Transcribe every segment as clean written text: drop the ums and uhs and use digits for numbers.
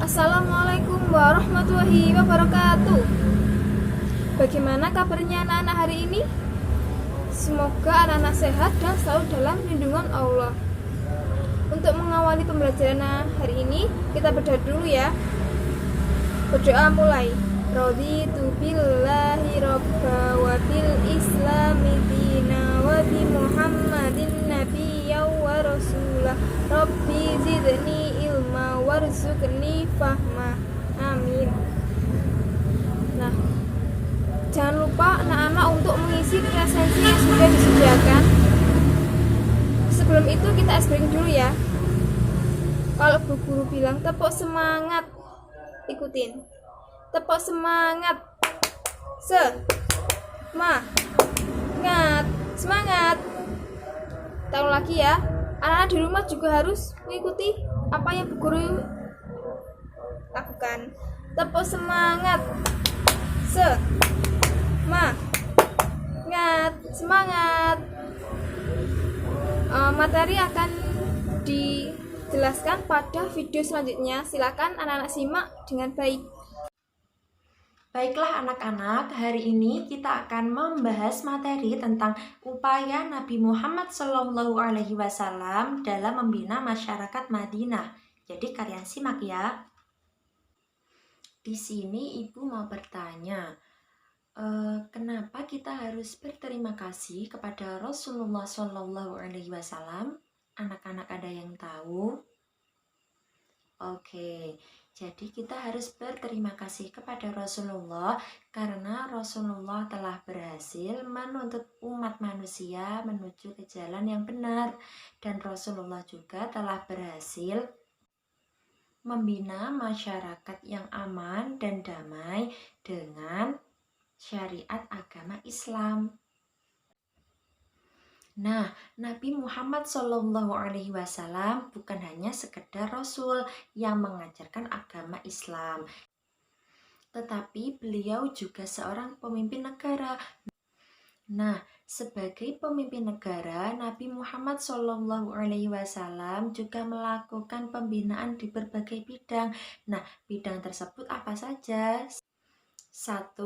Assalamualaikum warahmatullahi wabarakatuh. Bagaimana kabarnya anak-anak hari ini? Semoga anak-anak sehat dan selalu dalam lindungan Allah. Untuk mengawali pembelajaran hari ini, kita berdoa dulu ya. Berdoa mulai. Raditu billahi robba wa bil islami dina wa bi muhammadin nabiyya wa rasulah. Rabbi zidni ilma warzuqni fahma. Amin. Nah, jangan lupa anak-anak untuk mengisi presensi yang sudah disediakan. Sebelum itu kita icebreaking dulu ya. Kalau bu guru bilang tepuk semangat, ikutin. Tepuk semangat. Semangat. Semangat. Tahu lagi ya. Anak-anak di rumah juga harus mengikuti apa yang bu guru lakukan. Tepuk semangat. Semangat. Materi akan dijelaskan pada video selanjutnya. Silakan anak-anak simak dengan baik. Baiklah anak-anak, hari ini kita akan membahas materi tentang upaya Nabi Muhammad SAW dalam membina masyarakat Madinah. Jadi kalian simak ya. Di sini ibu mau bertanya, kenapa kita harus berterima kasih kepada Rasulullah SAW? Anak-anak ada yang tahu? Oke. Jadi kita harus berterima kasih kepada Rasulullah karena Rasulullah telah berhasil menuntut umat manusia menuju ke jalan yang benar, dan Rasulullah juga telah berhasil membina masyarakat yang aman dan damai dengan syariat agama Islam. Nah, Nabi Muhammad SAW bukan hanya sekedar Rasul yang mengajarkan agama Islam, tetapi beliau juga seorang pemimpin negara. Nah, sebagai pemimpin negara, Nabi Muhammad SAW juga melakukan pembinaan di berbagai bidang. Nah, bidang tersebut apa saja? 1.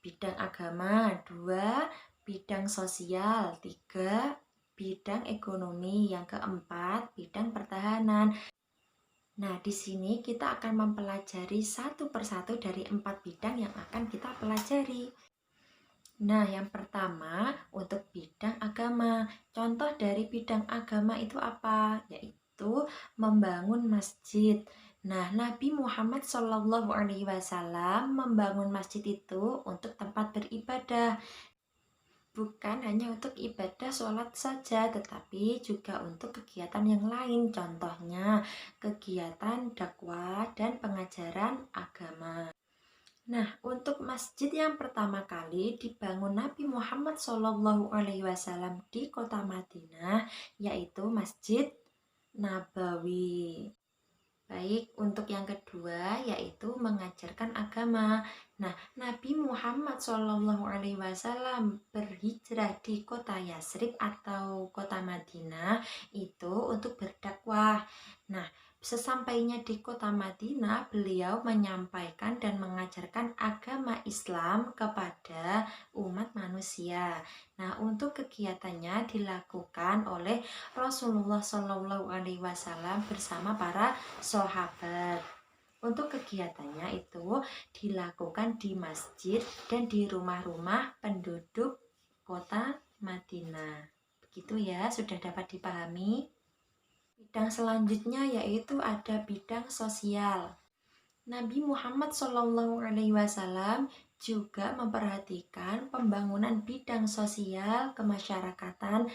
Bidang agama. 2. Bidang sosial. 3. Bidang ekonomi. Yang keempat, bidang pertahanan. Nah, di sini kita akan mempelajari satu persatu dari 4 bidang yang akan kita pelajari. Nah, yang pertama untuk bidang agama. Contoh dari bidang agama itu apa? Yaitu membangun masjid. Nah, Nabi Muhammad SAW membangun masjid itu untuk tempat beribadah. Bukan hanya untuk ibadah sholat saja, tetapi juga untuk kegiatan yang lain. Contohnya, kegiatan dakwah dan pengajaran agama. Nah, untuk masjid yang pertama kali dibangun Nabi Muhammad SAW di kota Madinah, yaitu Masjid Nabawi. Baik, untuk yang kedua yaitu mengajarkan agama. Nah, Nabi Muhammad SAW berhijrah di kota Yasrib atau kota Madinah itu untuk berdakwah. Nah, sesampainya di kota Madinah, beliau menyampaikan dan mengajarkan agama Islam kepada umat manusia. Nah, untuk kegiatannya dilakukan oleh Rasulullah SAW bersama para sahabat. Untuk kegiatannya itu dilakukan di masjid dan di rumah-rumah penduduk kota Madinah. Begitu ya, sudah dapat dipahami? Bidang selanjutnya yaitu ada bidang sosial. Nabi Muhammad SAW juga memperhatikan pembangunan bidang sosial kemasyarakatan.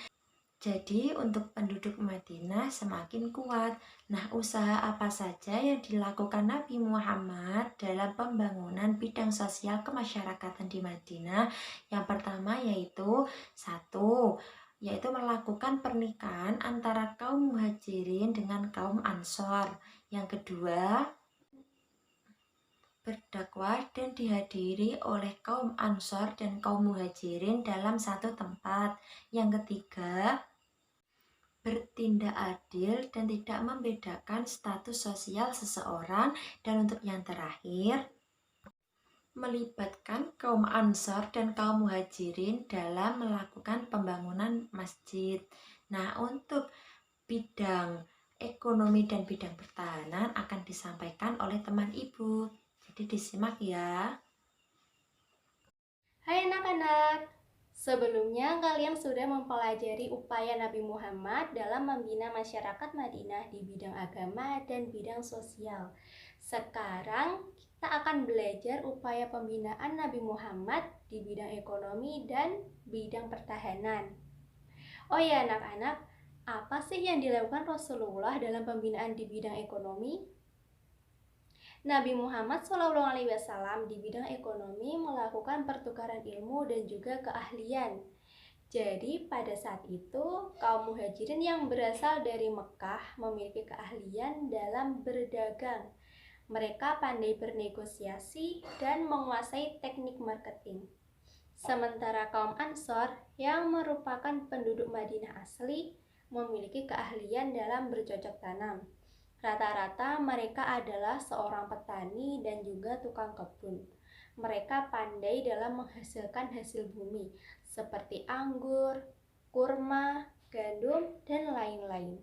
Jadi untuk penduduk Madinah semakin kuat. Nah, usaha apa saja yang dilakukan Nabi Muhammad dalam pembangunan bidang sosial kemasyarakatan di Madinah? Yang pertama yaitu 1. Yaitu melakukan pernikahan antara kaum muhajirin dengan kaum ansor. Yang kedua, berdakwah dan dihadiri oleh kaum ansor dan kaum muhajirin dalam satu tempat. Yang ketiga, bertindak adil dan tidak membedakan status sosial seseorang. Dan untuk yang terakhir, melibatkan kaum Ansor dan kaum Muhajirin dalam melakukan pembangunan masjid. Nah, untuk bidang ekonomi dan bidang pertahanan akan disampaikan oleh teman ibu. Jadi disimak ya. Hai anak-anak, sebelumnya kalian sudah mempelajari upaya Nabi Muhammad dalam membina masyarakat Madinah di bidang agama dan bidang sosial. Sekarang kita akan belajar upaya pembinaan Nabi Muhammad di bidang ekonomi dan bidang pertahanan. Oh ya anak-anak, apa sih yang dilakukan Rasulullah dalam pembinaan di bidang ekonomi? Nabi Muhammad SAW di bidang ekonomi melakukan pertukaran ilmu dan juga keahlian. Jadi pada saat itu kaum muhajirin yang berasal dari Mekah memiliki keahlian dalam berdagang. Mereka pandai bernegosiasi dan menguasai teknik marketing. Sementara kaum Ansor yang merupakan penduduk Madinah asli memiliki keahlian dalam bercocok tanam. Rata-rata mereka adalah seorang petani dan juga tukang kebun. Mereka pandai dalam menghasilkan hasil bumi seperti anggur, kurma, gandum, dan lain-lain.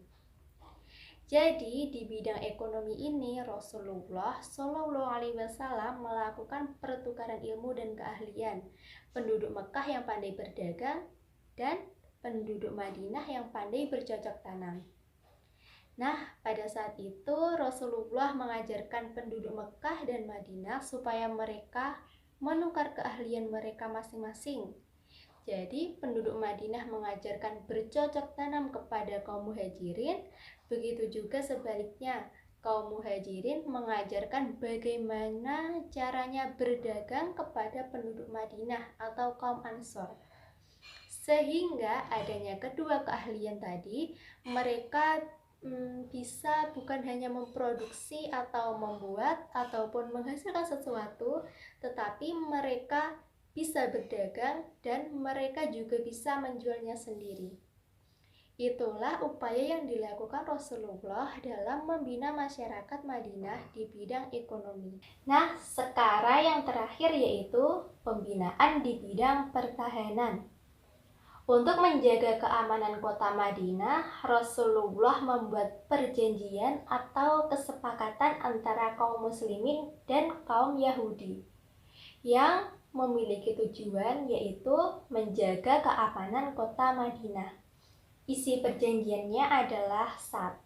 Jadi di bidang ekonomi ini Rasulullah SAW melakukan pertukaran ilmu dan keahlian. Penduduk Mekah yang pandai berdagang dan penduduk Madinah yang pandai bercocok tanam. Nah, pada saat itu Rasulullah mengajarkan penduduk Mekah dan Madinah supaya mereka menukar keahlian mereka masing-masing. Jadi, penduduk Madinah mengajarkan bercocok tanam kepada kaum muhajirin, begitu juga sebaliknya. Kaum muhajirin mengajarkan bagaimana caranya berdagang kepada penduduk Madinah atau kaum Ansor. Sehingga adanya kedua keahlian tadi, mereka bisa bukan hanya memproduksi atau membuat ataupun menghasilkan sesuatu, tetapi mereka bisa berdagang dan mereka juga bisa menjualnya sendiri. Itulah upaya yang dilakukan Rasulullah dalam membina masyarakat Madinah di bidang ekonomi. Nah, sekarang yang terakhir yaitu pembinaan di bidang pertahanan. Untuk menjaga keamanan kota Madinah, Rasulullah membuat perjanjian atau kesepakatan antara kaum muslimin dan kaum Yahudi yang memiliki tujuan yaitu menjaga keamanan kota Madinah. Isi perjanjiannya adalah 1.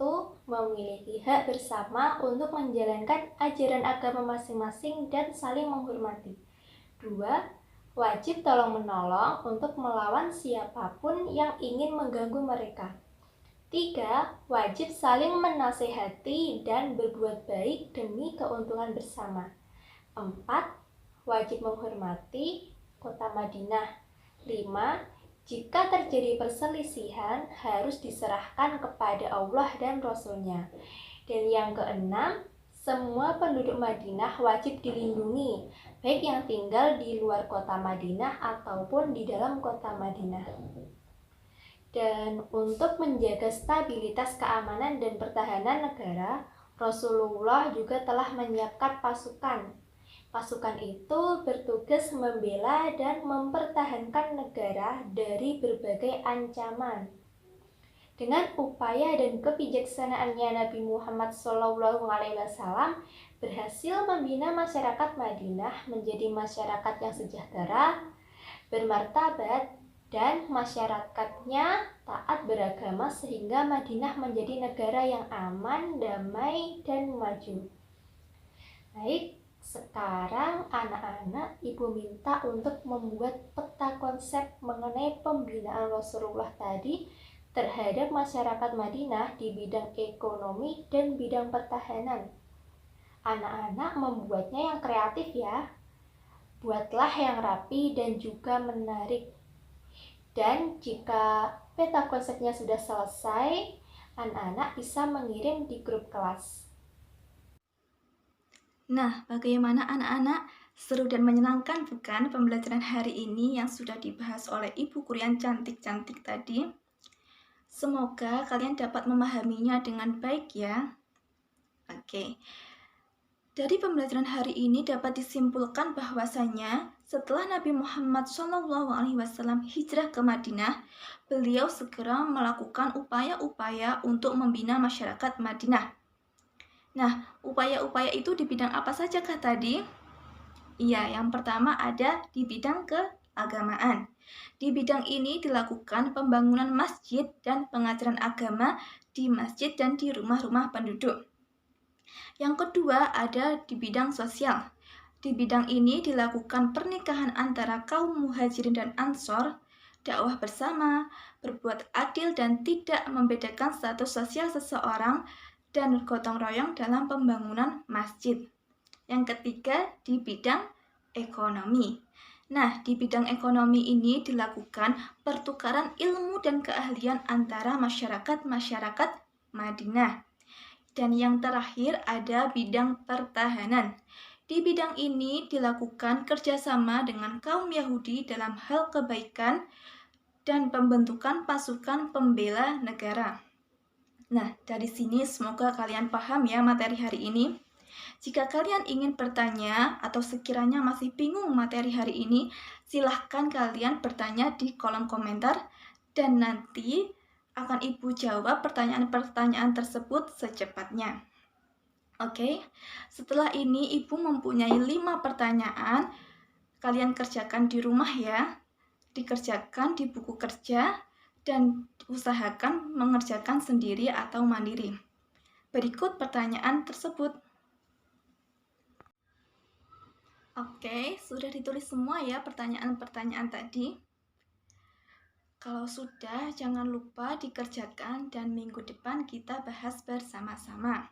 Memiliki hak bersama untuk menjalankan ajaran agama masing-masing dan saling menghormati. 2. Wajib tolong-menolong untuk melawan siapapun yang ingin mengganggu mereka. 3. Wajib saling menasehati dan berbuat baik demi keuntungan bersama. 4. Wajib menghormati kota Madinah. 5. Jika terjadi perselisihan, harus diserahkan kepada Allah dan Rasul-Nya. Dan yang keenam, semua penduduk Madinah wajib dilindungi, baik yang tinggal di luar kota Madinah ataupun di dalam kota Madinah. Dan untuk menjaga stabilitas keamanan dan pertahanan negara, Rasulullah juga telah menyiapkan pasukan. Pasukan itu bertugas membela dan mempertahankan negara dari berbagai ancaman. Dengan upaya dan kebijaksanaannya Nabi Muhammad SAW berhasil membina masyarakat Madinah menjadi masyarakat yang sejahtera, bermartabat, dan masyarakatnya taat beragama sehingga Madinah menjadi negara yang aman, damai, dan maju. Baik, sekarang anak-anak ibu minta untuk membuat peta konsep mengenai pembinaan Rasulullah tadi terhadap masyarakat Madinah di bidang ekonomi dan bidang pertahanan. Anak-anak membuatnya yang kreatif ya. Buatlah yang rapi dan juga menarik. Dan jika peta konsepnya sudah selesai, anak-anak bisa mengirim di grup kelas. Nah, bagaimana anak-anak? Seru dan menyenangkan bukan pembelajaran hari ini yang sudah dibahas oleh Ibu Guru yang cantik-cantik tadi? Semoga kalian dapat memahaminya dengan baik ya. Oke. Dari pembelajaran hari ini dapat disimpulkan bahwasanya setelah Nabi Muhammad SAW hijrah ke Madinah, beliau segera melakukan upaya-upaya untuk membina masyarakat Madinah. Nah, upaya-upaya itu di bidang apa saja kah tadi? Iya, yang pertama ada di bidang keagamaan. Di bidang ini dilakukan pembangunan masjid dan pengajaran agama di masjid dan di rumah-rumah penduduk. Yang kedua ada di bidang sosial. Di bidang ini dilakukan pernikahan antara kaum muhajirin dan ansor, dakwah bersama, berbuat adil dan tidak membedakan status sosial seseorang, dan gotong royong dalam pembangunan masjid. Yang ketiga di bidang ekonomi. Nah, di bidang ekonomi ini dilakukan pertukaran ilmu dan keahlian antara masyarakat Madinah. Dan yang terakhir ada bidang pertahanan. Di bidang ini dilakukan kerjasama dengan kaum Yahudi dalam hal kebaikan dan pembentukan pasukan pembela negara. Nah, dari sini semoga kalian paham ya materi hari ini. Jika kalian ingin bertanya atau sekiranya masih bingung materi hari ini, silahkan kalian bertanya di kolom komentar dan nanti akan Ibu jawab pertanyaan-pertanyaan tersebut secepatnya. Oke, setelah ini Ibu mempunyai 5 pertanyaan. Kalian kerjakan di rumah ya. Dikerjakan di buku kerja dan usahakan mengerjakan sendiri atau mandiri. Berikut pertanyaan tersebut. Oke, sudah ditulis semua ya pertanyaan-pertanyaan tadi. Kalau sudah, jangan lupa dikerjakan dan minggu depan kita bahas bersama-sama.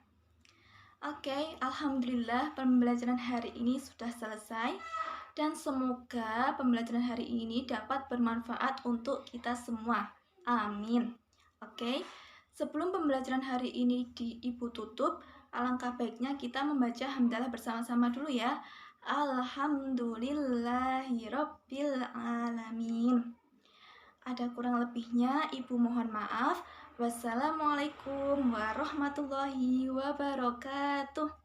Oke, alhamdulillah pembelajaran hari ini sudah selesai dan semoga pembelajaran hari ini dapat bermanfaat untuk kita semua. Amin. Oke, sebelum pembelajaran hari ini Ibu tutup, alangkah baiknya kita membaca hamdalah bersama-sama dulu ya. Alhamdulillahirabbil alamin. Ada kurang lebihnya, Ibu mohon maaf. Wassalamualaikum warahmatullahi wabarakatuh.